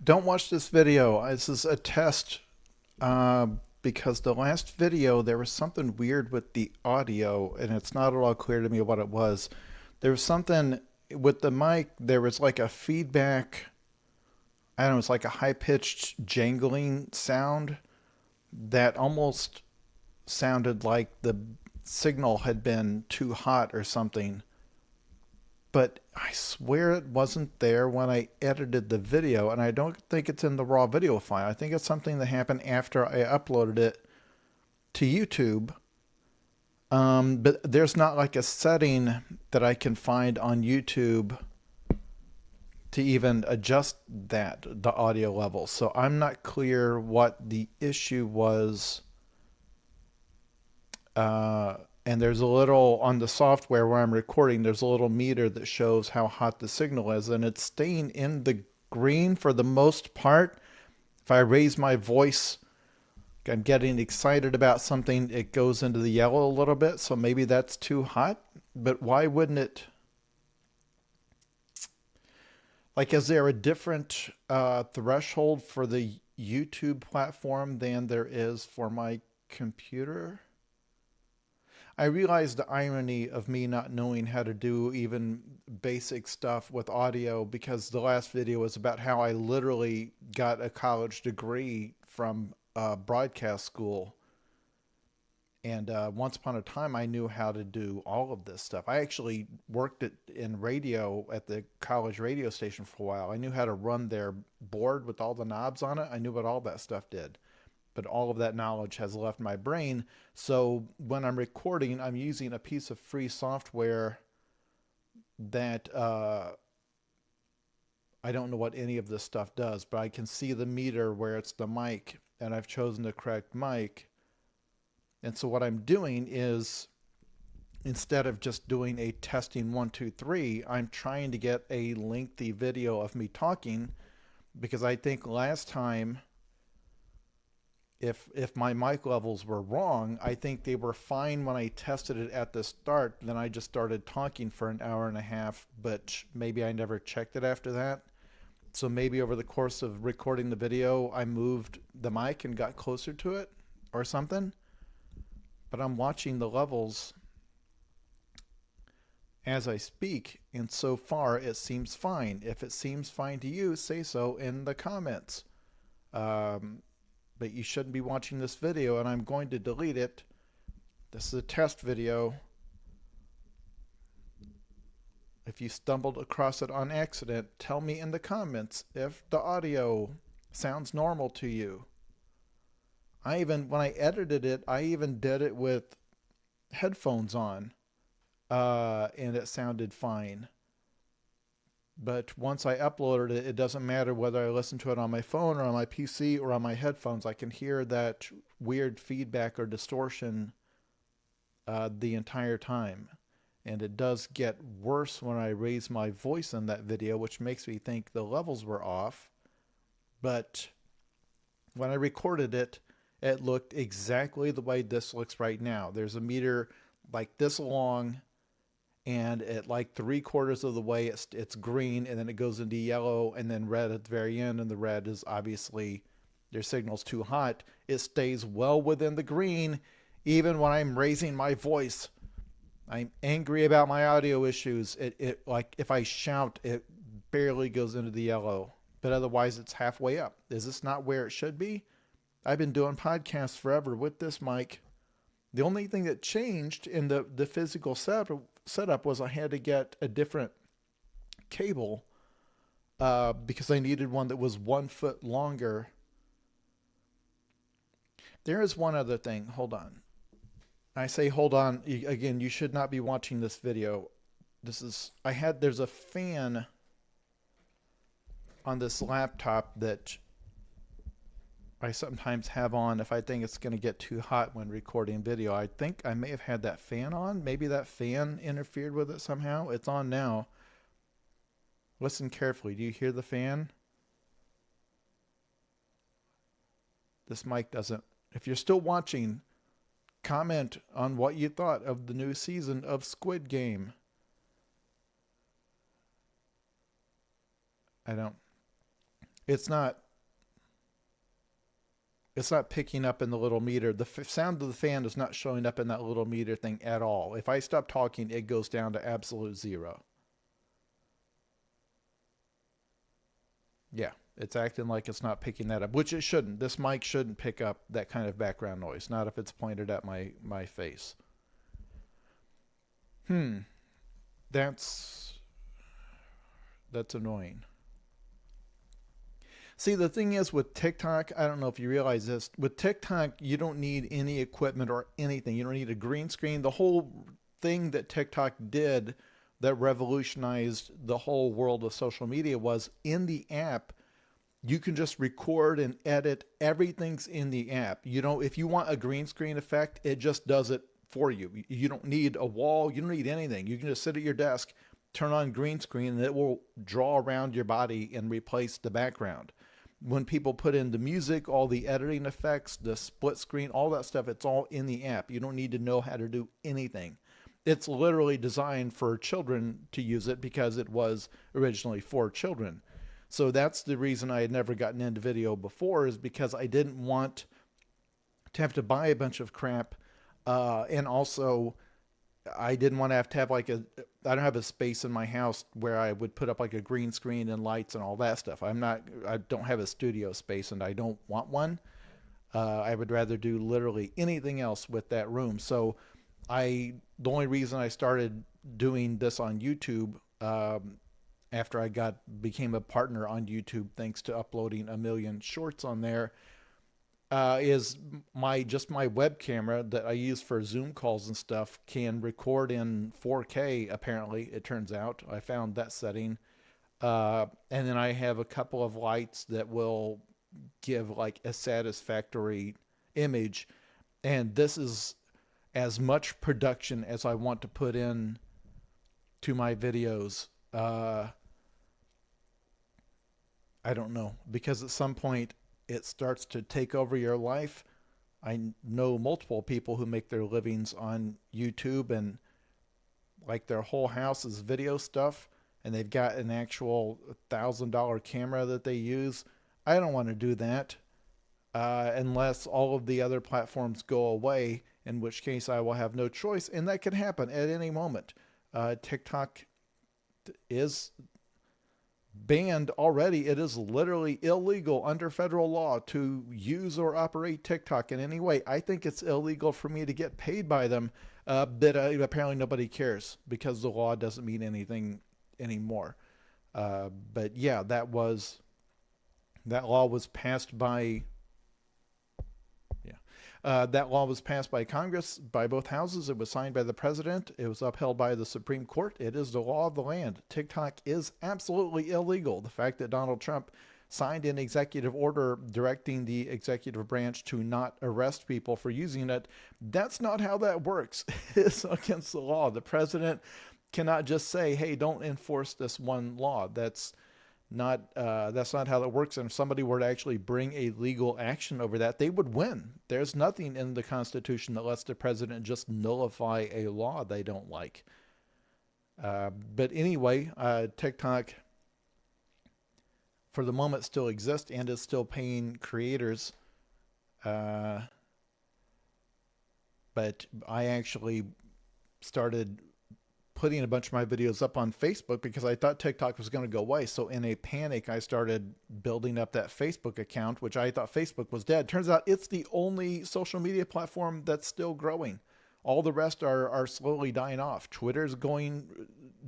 Don't watch this video. This is a test uh, because the last video there was something weird with the audio, and it's not at all clear to me what it was. There was something with the mic. There was like a feedback. I don't know. It's like a high pitched jangling sound that almost sounded like the signal had been too hot or something. But I swear it wasn't there when I edited the video, and I don't think it's in the raw video file. I think it's something that happened after I uploaded it to YouTube. But there's not like a setting that I can find on YouTube to even adjust the audio level. So I'm not clear what the issue was. And there's a little on the software where I'm recording, there's a little meter that shows how hot the signal is, and it's staying in the green for the most part. If I raise my voice, I'm getting excited about something, it goes into the yellow a little bit, so maybe that's too hot. But why wouldn't it? Like, is there a different threshold for the YouTube platform than there is for my computer? I realize the irony of me not knowing how to do even basic stuff with audio because the last video was about how I literally got a college degree from broadcast school. And once upon a time, I knew how to do all of this stuff. I actually worked in radio at the college radio station for a while. I knew how to run their board with all the knobs on it. I knew what all that stuff did. But all of that knowledge has left my brain. So when I'm recording, I'm using a piece of free software that I don't know what any of this stuff does, but I can see the meter where it's the mic, and I've chosen the correct mic. And so what I'm doing is, instead of just doing a testing 1, 2, 3, I'm trying to get a lengthy video of me talking, because I think last time, if my mic levels were wrong, I think they were fine when I tested it at the start. Then I just started talking for an hour and a half, but maybe I never checked it after that. So maybe over the course of recording the video, I moved the mic and got closer to it or something. But I'm watching the levels as I speak, and so far it seems fine. If it seems fine to you, say so in the comments. But you shouldn't be watching this video, and I'm going to delete it. This is a test video. If you stumbled across it on accident, tell me in the comments if the audio sounds normal to you. When I edited it, I even did it with headphones on, and it sounded fine. But once I uploaded it, it doesn't matter whether I listen to it on my phone or on my PC or on my headphones. I can hear that weird feedback or distortion the entire time. And it does get worse when I raise my voice in that video, which makes me think the levels were off. But when I recorded it, it looked exactly the way this looks right now. There's a meter like this long, and at like 3/4 of the way it's green, and then it goes into yellow and then red at the very end, and the red is obviously your signal's too hot. It stays well within the green even when I'm raising my voice. I'm angry about my audio issues. It like if I shout, it barely goes into the yellow, but otherwise it's halfway up. Is this not where it should be? I've been doing podcasts forever with this mic. The only thing that changed in the physical setup was I had to get a different cable because I needed one that was 1 foot longer. There is one other thing. Hold on. I say hold on. Again, you should not be watching this video. There's a fan on this laptop that I sometimes have on if I think it's going to get too hot when recording video. I think I may have had that fan on. Maybe that fan interfered with it somehow. It's on now. Listen carefully. Do you hear the fan? This mic doesn't. If you're still watching, comment on what you thought of the new season of Squid Game. I don't. It's not it's not picking up in the little meter. The sound of the fan is not showing up in that little meter thing at all. If I stop talking, it goes down to absolute zero. Yeah, it's acting like it's not picking that up, which it shouldn't. This mic shouldn't pick up that kind of background noise, not if it's pointed at my face. Hmm, that's that's annoying. See, the thing is with TikTok, I don't know if you realize this. With TikTok, you don't need any equipment or anything. You don't need a green screen. The whole thing that TikTok did that revolutionized the whole world of social media was in the app. You can just record and edit. Everything's in the app. You know, if you want a green screen effect, it just does it for you. You don't need a wall. You don't need anything. You can just sit at your desk, turn on green screen, and it will draw around your body and replace the background. When people put in the music, all the editing effects, the split screen, all that stuff, it's all in the app. You don't need to know how to do anything. It's literally designed for children to use it because it was originally for children. So that's the reason I had never gotten into video before, is because I didn't want to have to buy a bunch of crap. And also, I didn't want to have like I don't have a space in my house where I would put up like a green screen and lights and all that stuff. I don't have a studio space and I don't want one. I would rather do literally anything else with that room. So the only reason I started doing this on YouTube, after I became a partner on YouTube, thanks to uploading a million shorts on there, is my web camera that I use for Zoom calls and stuff can record in 4K. Apparently, it turns out I found that setting, and then I have a couple of lights that will give like a satisfactory image, and this is as much production as I want to put in to my videos. I don't know, because at some point it starts to take over your life. I know multiple people who make their livings on YouTube, and like their whole house is video stuff, and they've got an actual $1,000 camera that they use. I don't want to do that unless all of the other platforms go away, in which case I will have no choice, and that could happen at any moment. TikTok is banned already. It is literally illegal under federal law to use or operate TikTok in any way. I think it's illegal for me to get paid by them, but apparently nobody cares because the law doesn't mean anything anymore. But yeah, that law was passed by that law was passed by Congress, by both houses. It was signed by the president. It was upheld by the Supreme Court. It is the law of the land. TikTok is absolutely illegal. The fact that Donald Trump signed an executive order directing the executive branch to not arrest people for using it, that's not how that works. It's against the law. The president cannot just say, hey, don't enforce this one law. That's not how that works. And if somebody were to actually bring a legal action over that, they would win. There's nothing in the Constitution that lets the president just nullify a law they don't like. But anyway, TikTok for the moment still exists and is still paying creators. But I actually started putting a bunch of my videos up on Facebook because I thought TikTok was going to go away. So in a panic, I started building up that Facebook account, which I thought Facebook was dead. Turns out it's the only social media platform that's still growing. All the rest are slowly dying off. Twitter's going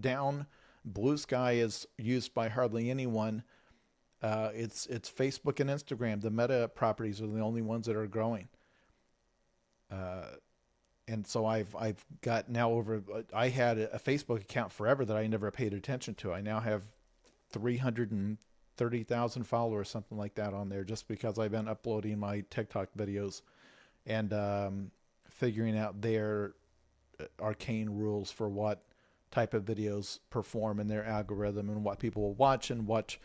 down. Blue Sky is used by hardly anyone. It's Facebook and Instagram. The Meta properties are the only ones that are growing. And so I've got now I had a Facebook account forever that I never paid attention to. I now have 330,000 followers, something like that on there, just because I've been uploading my TikTok videos and figuring out their arcane rules for what type of videos perform in their algorithm and what people will watch and what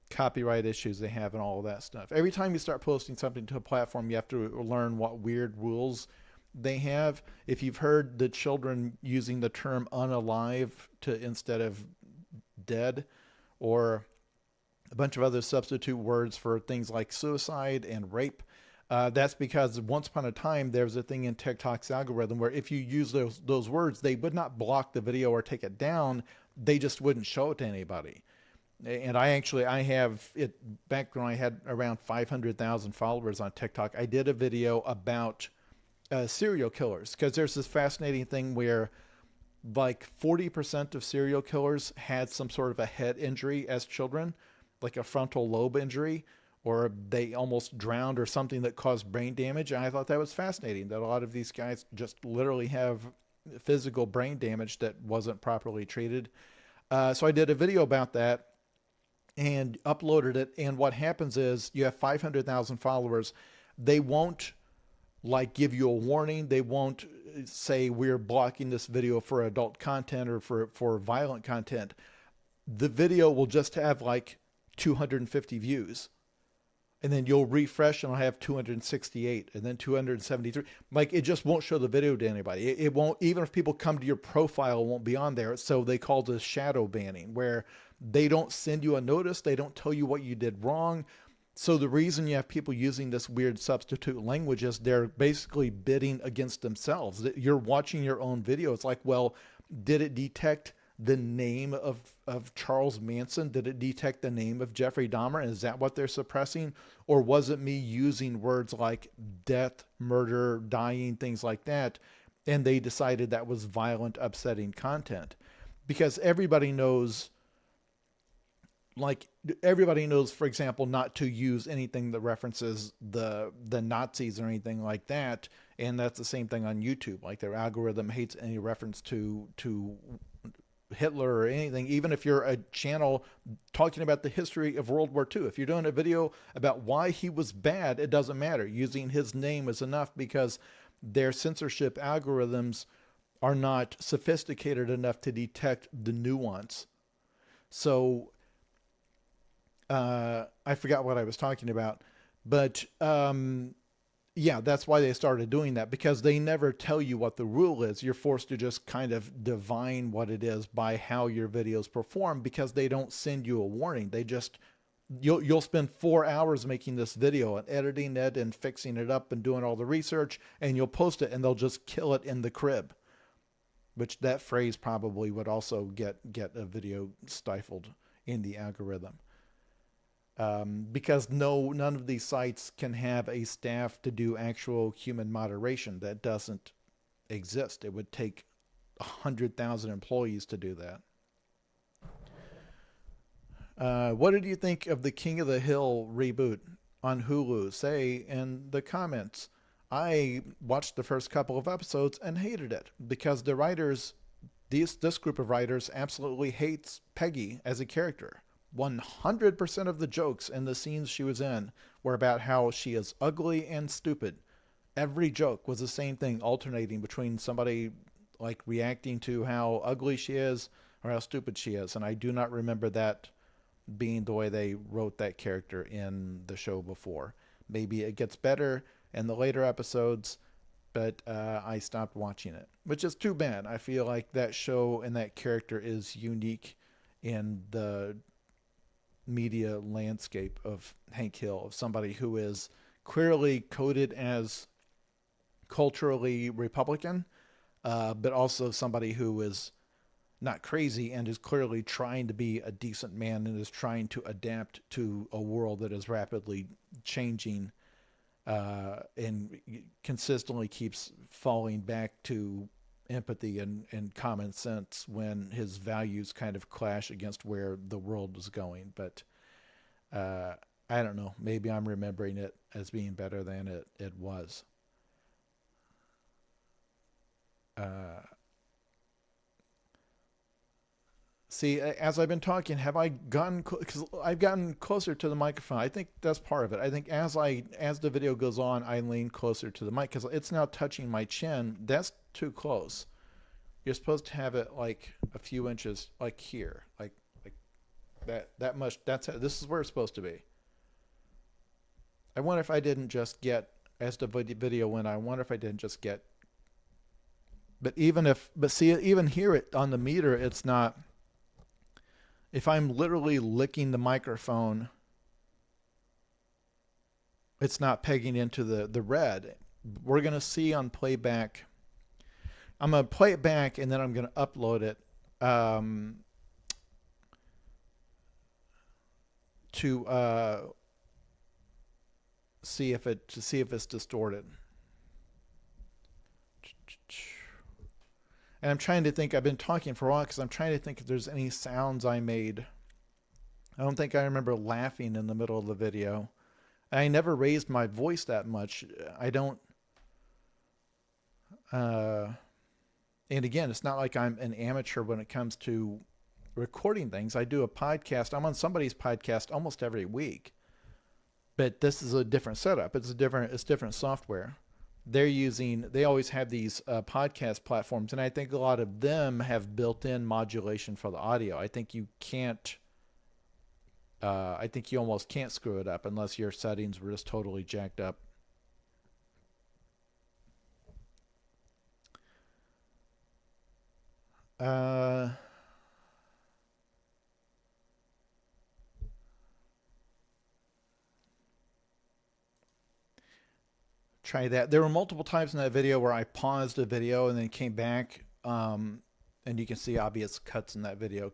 copyright issues they have and all of that stuff. Every time you start posting something to a platform, you have to learn what weird rules they have. If you've heard the children using the term unalive instead of dead, or a bunch of other substitute words for things like suicide and rape. That's because once upon a time there was a thing in TikTok's algorithm where if you use those words, they would not block the video or take it down. They just wouldn't show it to anybody. And I have it back when I had around 500,000 followers on TikTok. I did a video about serial killers, because there's this fascinating thing where like 40% of serial killers had some sort of a head injury as children, like a frontal lobe injury, or they almost drowned or something that caused brain damage. And I thought that was fascinating, that a lot of these guys just literally have physical brain damage that wasn't properly treated. So I did a video about that and uploaded it. And what happens is you have 500,000 followers. They won't like give you a warning. They won't say we're blocking this video for adult content or for violent content. The video will just have like 250 views. And then you'll refresh and it'll have 268 and then 273. Like, it just won't show the video to anybody. It won't, even if people come to your profile, it won't be on there. So they call this shadow banning, where they don't send you a notice. They don't tell you what you did wrong. So the reason you have people using this weird substitute language is they're basically bidding against themselves. You're watching your own video. It's like, well, did it detect the name of Charles Manson? Did it detect the name of Jeffrey Dahmer? Is that what they're suppressing? Or was it me using words like death, murder, dying, things like that, and they decided that was violent, upsetting content? Because everybody knows, for example, not to use anything that references the Nazis or anything like that. And that's the same thing on YouTube. Like, their algorithm hates any reference to Hitler or anything, even if you're a channel talking about the history of World War II. If you're doing a video about why he was bad, it doesn't matter. Using his name is enough, because their censorship algorithms are not sophisticated enough to detect the nuance. So I forgot what I was talking about, but yeah, that's why they started doing that, because they never tell you what the rule is. You're forced to just kind of divine what it is by how your videos perform, because they don't send you a warning. They just, you'll spend 4 hours making this video and editing it and fixing it up and doing all the research, and you'll post it and they'll just kill it in the crib, which that phrase probably would also get a video stifled in the algorithm. Because none of these sites can have a staff to do actual human moderation. That doesn't exist. It would take 100,000 employees to do that. What did you think of the King of the Hill reboot on Hulu? Say in the comments. I watched the first couple of episodes and hated it, because the writers, this group of writers, absolutely hates Peggy as a character. 100% of the jokes in the scenes she was in were about how she is ugly and stupid. Every joke was the same thing, alternating between somebody like reacting to how ugly she is or how stupid she is. And I do not remember that being the way they wrote that character in the show before. Maybe it gets better in the later episodes, but I stopped watching it, which is too bad. I feel like that show and that character is unique in the media landscape of Hank Hill, of somebody who is clearly coded as culturally Republican, but also somebody who is not crazy and is clearly trying to be a decent man and is trying to adapt to a world that is rapidly changing, and consistently keeps falling back to empathy and common sense when his values kind of clash against where the world is going. But I don't know, maybe I'm remembering it as being better than it was. See, as I've been talking, have I gotten, because I've gotten closer to the microphone. I think that's part of it. I think as the video goes on, I lean closer to the mic, because it's now touching my chin. That's too close. You're supposed to have it like a few inches, like here, like that much. This is where it's supposed to be. I wonder if I didn't just get, as the video went, I wonder if I didn't just get. But see, even here on the meter, it's not If I'm literally licking the microphone, it's not pegging into the red. We're going to see on playback. I'm going to play it back and then I'm going to upload it to see if it's distorted. And I'm trying to think. I've been talking for a while because I'm trying to think if there's any sounds I made. I don't think I remember laughing in the middle of the video. I never raised my voice that much. I don't. And again, it's not like I'm an amateur when it comes to recording things. I do a podcast. I'm on somebody's podcast almost every week. But this is a different setup. It's different software. They always have these podcast platforms, and I think a lot of them have built-in modulation for the audio. I think you almost can't screw it up unless your settings were just totally jacked up. Try that. There were multiple times in that video where I paused a video and then came back, and you can see obvious cuts in that video.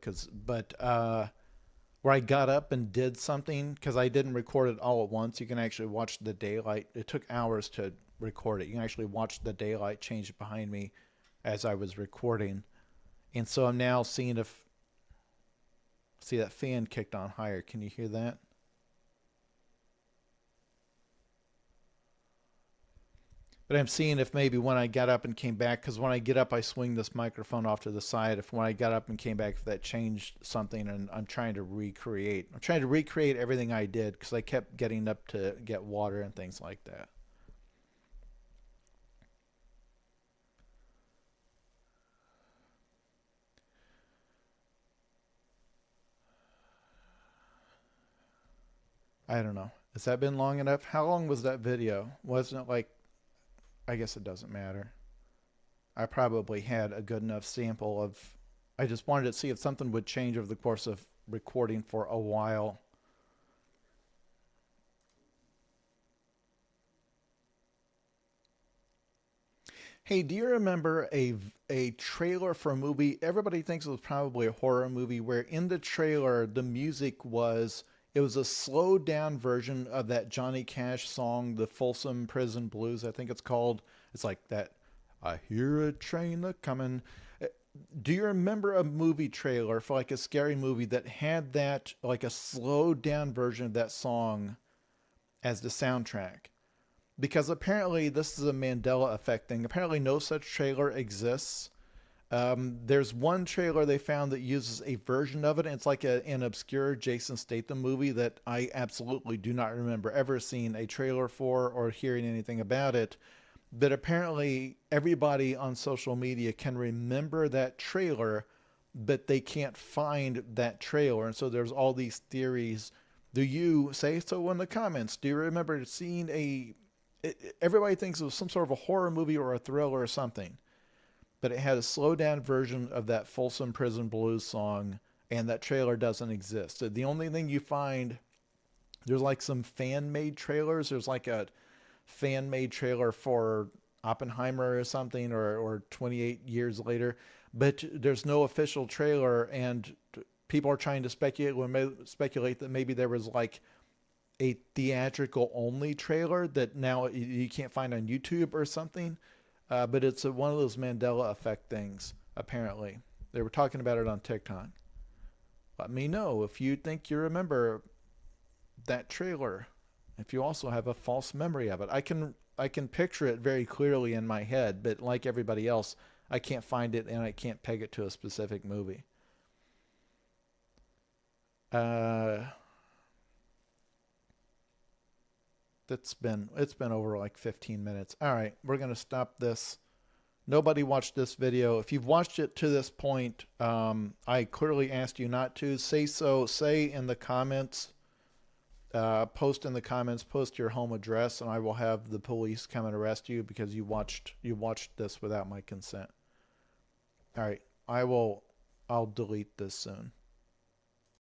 Where I got up and did something, because I didn't record it all at once. You can actually watch the daylight. It took hours to record it. You can actually watch the daylight change behind me as I was recording. And so I'm now see that fan kicked on higher. Can you hear that? But I'm seeing if maybe when I got up and came back, because when I get up, I swing this microphone off to the side. If when I got up and came back, if that changed something, and I'm trying to recreate everything I did, because I kept getting up to get water and things like that. I don't know. Has that been long enough? How long was that video? Wasn't it like, I guess it doesn't matter. I probably had a good enough sample of, I just wanted to see if something would change over the course of recording for a while. Hey, do you remember a trailer for a movie? Everybody thinks it was probably a horror movie where in the trailer the music was, it was a slowed down version of that Johnny Cash song, The Folsom Prison Blues, I think it's called. It's like that, I hear a train a coming. Do you remember a movie trailer for like a scary movie that had that, like a slowed down version of that song as the soundtrack? Because apparently this is a Mandela effect thing. Apparently no such trailer exists. There's one trailer they found that uses a version of it, and it's like an obscure Jason Statham movie that I absolutely do not remember ever seeing a trailer for or hearing anything about it. But apparently everybody on social media can remember that trailer, but they can't find that trailer. And so there's all these theories. Do you say so in the comments? Do you remember seeing everybody thinks it was some sort of a horror movie or a thriller or something, but it had a slowed down version of that Folsom Prison Blues song, and that trailer doesn't exist. The only thing you find, there's like some fan-made trailers. There's like a fan-made trailer for Oppenheimer or something, or 28 years later, but there's no official trailer, and people are trying to speculate that maybe there was like a theatrical only trailer that now you can't find on YouTube or something. But it's one of those Mandela effect things, apparently. They were talking about it on TikTok. Let me know if you think you remember that trailer. If you also have a false memory of it. I can picture it very clearly in my head, but like everybody else, I can't find it and I can't peg it to a specific movie. It's been over like 15 minutes. All right, we're going to stop this. Nobody watched this video. If you've watched it to this point, I clearly asked you not to. Say so. Say in the comments, post in the comments, post your home address, and I will have the police come and arrest you because you watched this without my consent. All right, I'll delete this soon.